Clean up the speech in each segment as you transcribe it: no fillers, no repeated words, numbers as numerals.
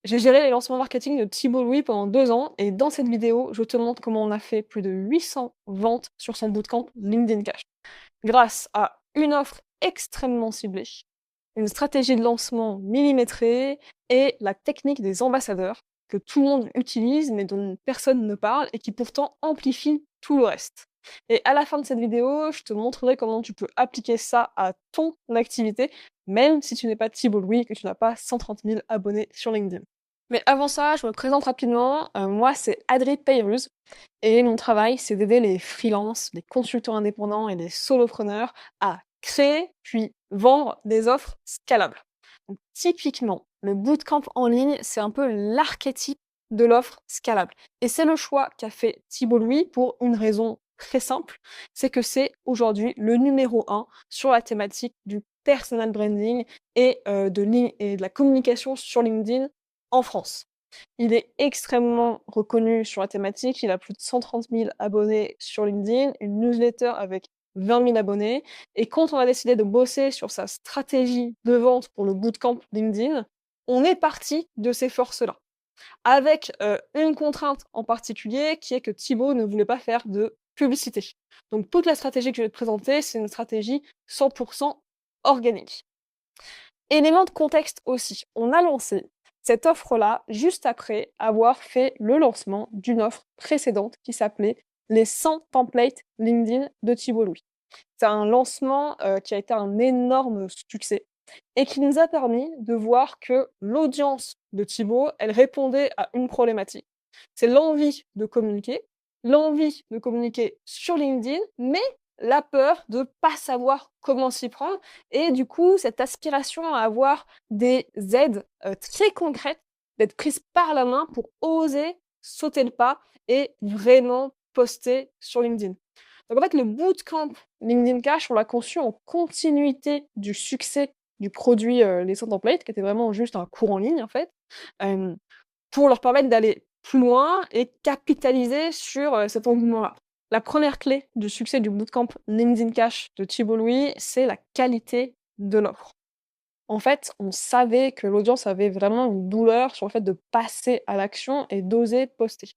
J'ai géré les lancements marketing de Thibaut Louis pendant 2 ans et dans cette vidéo, je te montre comment on a fait plus de 800 ventes sur son bootcamp LinkedIn Cash. Grâce à une offre extrêmement ciblée, une stratégie de lancement millimétrée et la technique des ambassadeurs que tout le monde utilise mais dont personne ne parle et qui pourtant amplifie tout le reste. Et à la fin de cette vidéo, je te montrerai comment tu peux appliquer ça à ton activité, même si tu n'es pas Thibaut Louis et que tu n'as pas 130 000 abonnés sur LinkedIn. Mais avant ça, je me présente rapidement. Moi, c'est Adri Peyrouz et mon travail, c'est d'aider les freelances, les consultants indépendants et les solopreneurs à créer puis vendre des offres scalables. Donc, typiquement, le bootcamp en ligne, c'est un peu l'archétype de l'offre scalable. Et c'est le choix qu'a fait Thibaut Louis pour une raison très simple, c'est que c'est aujourd'hui le numéro 1 sur la thématique du personal branding et de la communication sur LinkedIn en France. Il est extrêmement reconnu sur la thématique, il a plus de 130 000 abonnés sur LinkedIn, une newsletter avec 20 000 abonnés. Et quand on a décidé de bosser sur sa stratégie de vente pour le bootcamp LinkedIn, on est parti de ces forces-là. Avec une contrainte en particulier qui est que Thibaut ne voulait pas faire de publicité. Donc toute la stratégie que je vais te présenter, c'est une stratégie 100% organique. Élément de contexte aussi, on a lancé cette offre-là juste après avoir fait le lancement d'une offre précédente qui s'appelait les 100 templates LinkedIn de Thibaut Louis. C'est un lancement qui a été un énorme succès et qui nous a permis de voir que l'audience de Thibaut, elle répondait à une problématique. C'est l'envie de communiquer sur LinkedIn, mais la peur de pas savoir comment s'y prendre et du coup, cette aspiration à avoir des aides très concrètes, d'être prise par la main pour oser sauter le pas et vraiment poster sur LinkedIn. Donc en fait, le bootcamp LinkedIn Cash, on l'a conçu en continuité du succès du produit les 100 templates, qui était vraiment juste un cours en ligne en fait, hem, pour leur permettre d'aller plus loin et capitaliser sur cet engouement-là. La première clé du succès du bootcamp LinkedIn Cash de Thibaut Louis, c'est la qualité de l'offre. En fait, on savait que l'audience avait vraiment une douleur sur le fait de passer à l'action et d'oser poster.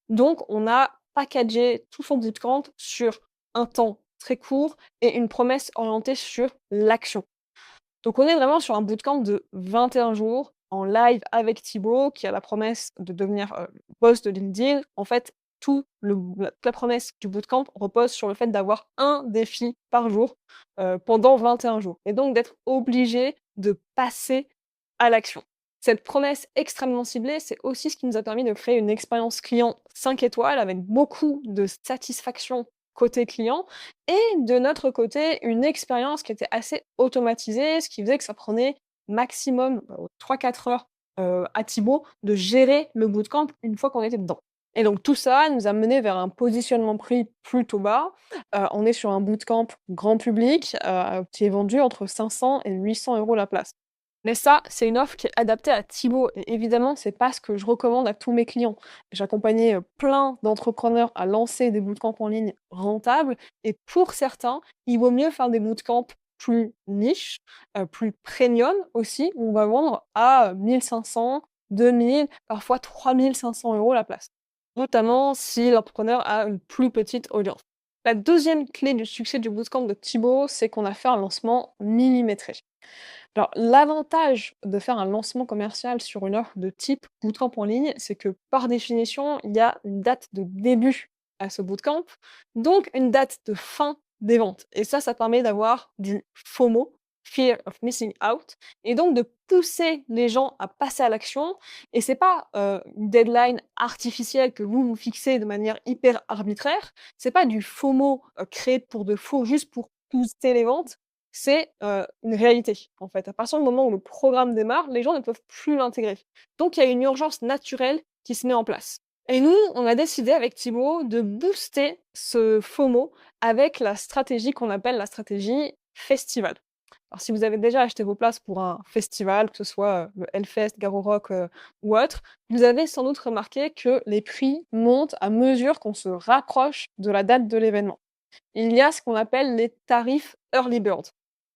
Donc on a packagé tout son bootcamp sur un temps très court et une promesse orientée sur l'action. Donc on est vraiment sur un bootcamp de 21 jours en live avec Thibaut qui a la promesse de devenir, boss de LinkedIn. En fait, toute la promesse du bootcamp repose sur le fait d'avoir un défi par jour, pendant 21 jours et donc d'être obligé de passer à l'action. Cette promesse extrêmement ciblée, c'est aussi ce qui nous a permis de créer une expérience client 5 étoiles avec beaucoup de satisfaction côté client et de notre côté, une expérience qui était assez automatisée, ce qui faisait que ça prenait maximum, 3-4 heures, à Thibaut de gérer le bootcamp une fois qu'on était dedans. Et donc tout ça nous a mené vers un positionnement prix plutôt bas. On est sur un bootcamp grand public, qui est vendu entre 500 et 800 € la place. Mais ça, c'est une offre qui est adaptée à Thibaut et évidemment, c'est pas ce que je recommande à tous mes clients. J'ai accompagné, plein d'entrepreneurs à lancer des bootcamps en ligne rentables et pour certains, il vaut mieux faire des bootcamps plus niche, plus premium aussi, où on va vendre à 1 500, 2 000, parfois 3 500 € la place. Notamment si l'entrepreneur a une plus petite audience. La deuxième clé du succès du bootcamp de Thibaut, c'est qu'on a fait un lancement millimétré. Alors, l'avantage de faire un lancement commercial sur une offre de type bootcamp en ligne, c'est que par définition, il y a une date de début à ce bootcamp, donc une date de fin des ventes. Et ça permet d'avoir du FOMO, Fear of Missing Out, et donc de pousser les gens à passer à l'action. Et c'est pas une deadline artificielle que vous vous fixez de manière hyper arbitraire. C'est pas du FOMO créé pour de faux, juste pour booster les ventes. C'est, une réalité, en fait. À partir du moment où le programme démarre, les gens ne peuvent plus l'intégrer. Donc il y a une urgence naturelle qui se met en place. Et nous, on a décidé avec Thibaut de booster ce FOMO avec la stratégie qu'on appelle la stratégie festival. Alors si vous avez déjà acheté vos places pour un festival, que ce soit, le Hellfest, Garo Rock, ou autre, vous avez sans doute remarqué que les prix montent à mesure qu'on se rapproche de la date de l'événement. Il y a ce qu'on appelle les tarifs early bird,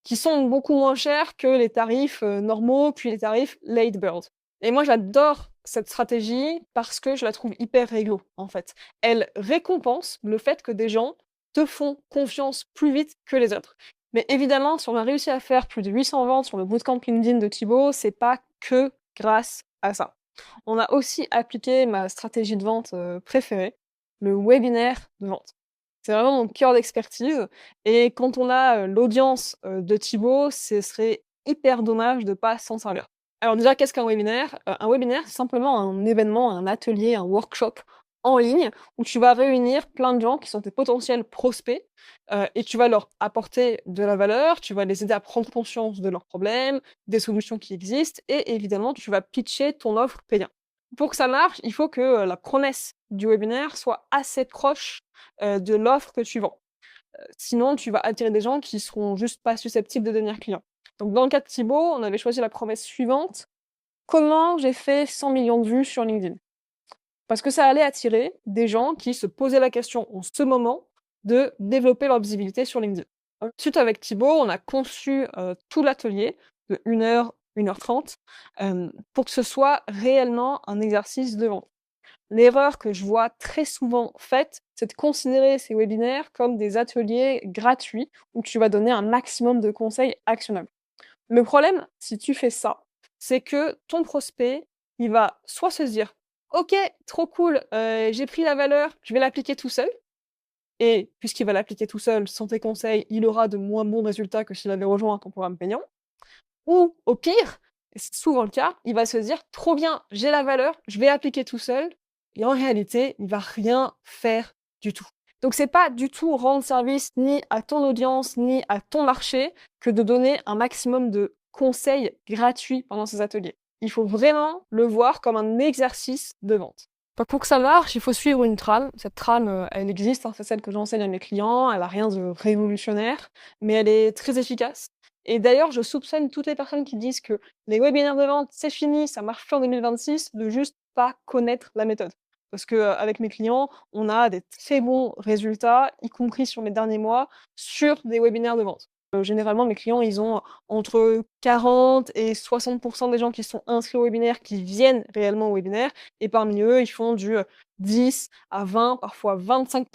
qui sont beaucoup moins chers que les tarifs, normaux, puis les tarifs late bird. Et moi, j'adore cette stratégie parce que je la trouve hyper réglo, en fait. Elle récompense le fait que des gens te font confiance plus vite que les autres. Mais évidemment, si on a réussi à faire plus de 800 ventes sur le bootcamp LinkedIn de Thibaut, c'est pas que grâce à ça. On a aussi appliqué ma stratégie de vente préférée, le webinaire de vente. C'est vraiment mon cœur d'expertise. Et quand on a l'audience de Thibaut, ce serait hyper dommage de pas s'en servir. Alors déjà, qu'est-ce qu'un webinaire? Un webinaire, c'est simplement un événement, un atelier, un workshop en ligne où tu vas réunir plein de gens qui sont tes potentiels prospects et tu vas leur apporter de la valeur, tu vas les aider à prendre conscience de leurs problèmes, des solutions qui existent et évidemment, tu vas pitcher ton offre payante. Pour que ça marche, il faut que la promesse du webinaire soit assez proche de l'offre que tu vends. Sinon, tu vas attirer des gens qui seront juste pas susceptibles de devenir clients. Donc dans le cas de Thibaut, on avait choisi la promesse suivante: comment j'ai fait 100 millions de vues sur LinkedIn? Parce que ça allait attirer des gens qui se posaient la question en ce moment de développer leur visibilité sur LinkedIn. Ensuite, avec Thibaut, on a conçu tout l'atelier de 1 heure, 1 h 30 pour que ce soit réellement un exercice de vente. L'erreur que je vois très souvent faite, c'est de considérer ces webinaires comme des ateliers gratuits où tu vas donner un maximum de conseils actionnables. Le problème, si tu fais ça, c'est que ton prospect, il va soit se dire: «OK, trop cool, j'ai pris la valeur, je vais l'appliquer tout seul» et puisqu'il va l'appliquer tout seul, sans tes conseils, il aura de moins bons résultats que s'il avait rejoint ton programme payant. Ou au pire, et c'est souvent le cas, il va se dire: «Trop bien, j'ai la valeur, je vais appliquer tout seul» et en réalité, il va rien faire du tout. Donc c'est pas du tout rendre service ni à ton audience, ni à ton marché que de donner un maximum de conseils gratuits pendant ces ateliers. Il faut vraiment le voir comme un exercice de vente. Donc pour que ça marche, il faut suivre une trame. Cette trame, elle existe, hein, c'est celle que j'enseigne à mes clients, elle a rien de révolutionnaire, mais elle est très efficace. Et d'ailleurs, je soupçonne toutes les personnes qui disent que les webinaires de vente, c'est fini, ça marche plus en 2026, de juste pas connaître la méthode. Parce que, avec mes clients, on a des très bons résultats, y compris sur les derniers mois, sur des webinaires de vente. Généralement, mes clients, ils ont entre 40 et 60 des gens qui sont inscrits au webinaire qui viennent réellement au webinaire et parmi eux, ils font du 10 à 20, parfois 25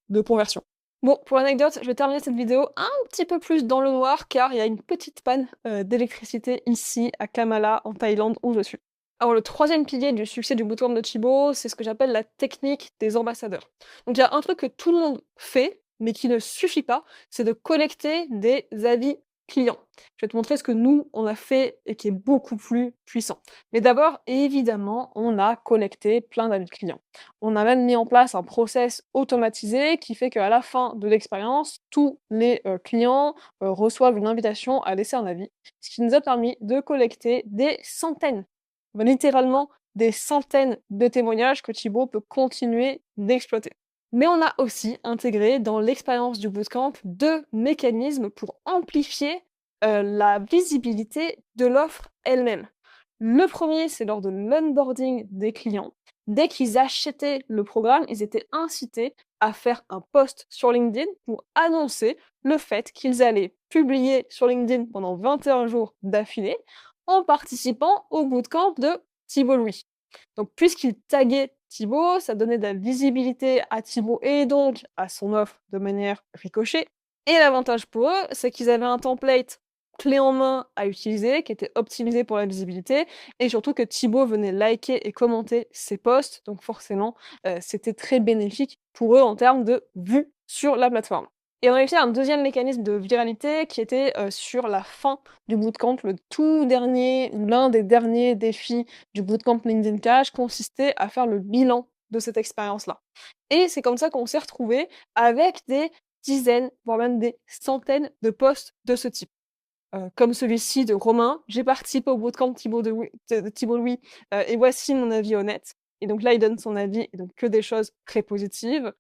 de conversion. Bon, pour l'anecdote, je vais terminer cette vidéo un petit peu plus dans le noir car il y a une petite panne d'électricité ici à Kamala, en Thaïlande, où je suis. Alors le troisième pilier du succès du bootcamp de Thibaut, c'est ce que j'appelle la technique des ambassadeurs. Donc il y a un truc que tout le monde fait, mais qui ne suffit pas, c'est de collecter des avis clients. Je vais te montrer ce que nous, on a fait et qui est beaucoup plus puissant. Mais d'abord, évidemment, on a collecté plein d'avis clients. On a même mis en place un process automatisé qui fait qu'à la fin de l'expérience, tous les clients reçoivent une invitation à laisser un avis, ce qui nous a permis de collecter des centaines, littéralement des centaines de témoignages que Thibaut peut continuer d'exploiter. Mais on a aussi intégré dans l'expérience du bootcamp 2 mécanismes pour amplifier la visibilité de l'offre elle-même. Le premier, c'est lors de l'onboarding des clients. Dès qu'ils achetaient le programme, ils étaient incités à faire un post sur LinkedIn pour annoncer le fait qu'ils allaient publier sur LinkedIn pendant 21 jours d'affilée en participant au bootcamp de Thibaut Louis. Donc puisqu'ils taguaient Thibaut, ça donnait de la visibilité à Thibaut et donc à son offre de manière ricochet. Et l'avantage pour eux, c'est qu'ils avaient un template clé en main à utiliser, qui était optimisé pour la visibilité, et surtout que Thibaut venait liker et commenter ses posts, donc forcément, c'était très bénéfique pour eux en termes de vues sur la plateforme. Et on a utilisé un deuxième mécanisme de viralité qui était sur la fin du bootcamp, le tout dernier, l'un des derniers défis du bootcamp LinkedIn Cash consistait à faire le bilan de cette expérience-là. Et c'est comme ça qu'on s'est retrouvés avec des dizaines, voire même des centaines de posts de ce type. Comme celui-ci de Romain: «J'ai participé au bootcamp de Thibaut Louis, et voici mon avis honnête». Et donc là, il donne son avis et donc que des choses très positives.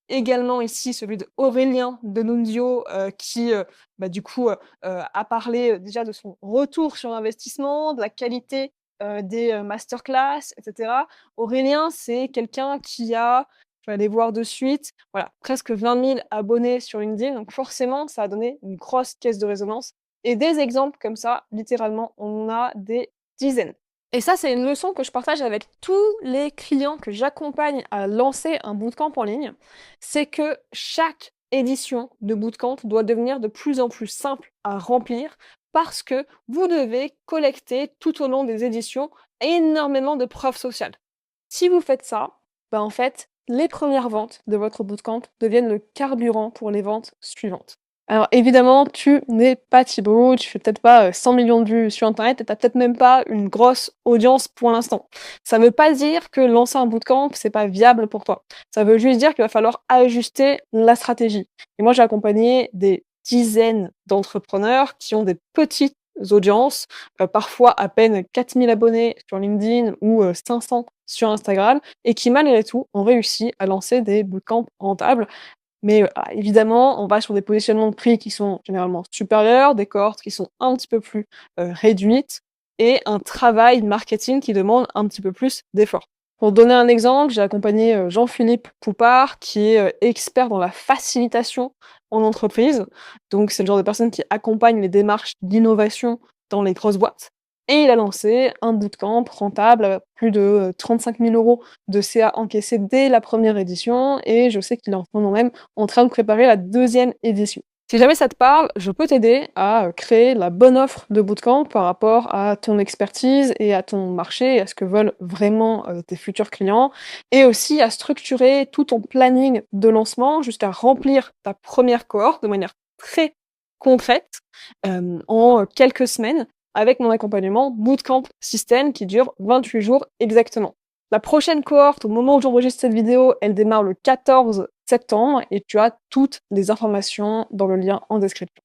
Également ici celui de Aurélien de Nunzio, qui, du coup, a parlé, déjà de son retour sur investissement, de la qualité, des, masterclass et cetera. Aurélien, c'est quelqu'un qui a, je vais aller voir de suite, voilà, presque 20 000 abonnés sur LinkedIn, donc forcément, ça a donné une grosse caisse de résonance et des exemples comme ça, littéralement, on en a des dizaines. Et ça, c'est une leçon que je partage avec tous les clients que j'accompagne à lancer un bootcamp en ligne. C'est que chaque édition de bootcamp doit devenir de plus en plus simple à remplir parce que vous devez collecter tout au long des éditions énormément de preuves sociales. Si vous faites ça, en fait, les premières ventes de votre bootcamp deviennent le carburant pour les ventes suivantes. Alors évidemment, tu n'es pas Thibaut, tu fais peut-être pas 100 millions de vues sur internet et tu peut-être même pas une grosse audience pour l'instant. Ça veut pas dire que lancer un bootcamp, c'est pas viable pour toi. Ça veut juste dire qu'il va falloir ajuster la stratégie. Et moi, j'ai accompagné des dizaines d'entrepreneurs qui ont des petites audiences, parfois à peine 4000 abonnés sur LinkedIn ou 500 sur Instagram, et qui malgré tout ont réussi à lancer des bootcamps rentables. Mais évidemment, on va sur des positionnements de prix qui sont généralement supérieurs, des cohortes qui sont un petit peu plus réduites et un travail marketing qui demande un petit peu plus d'efforts. Pour donner un exemple, j'ai accompagné Jean-Philippe Poupard, qui est expert dans la facilitation en entreprise. Donc, c'est le genre de personne qui accompagne les démarches d'innovation dans les grosses boîtes. Et il a lancé un bootcamp rentable à plus de 35 000 € de CA encaissé dès la première édition. Et je sais qu'il est en ce moment même en train de préparer la deuxième édition. Si jamais ça te parle, je peux t'aider à créer la bonne offre de bootcamp par rapport à ton expertise et à ton marché et à ce que veulent vraiment tes futurs clients, et aussi à structurer tout ton planning de lancement jusqu'à remplir ta première cohorte de manière très concrète en quelques semaines avec mon accompagnement Bootcamp System qui dure 28 jours exactement. La prochaine cohorte, au moment où j'enregistre cette vidéo, elle démarre le 14 septembre et tu as toutes les informations dans le lien en description.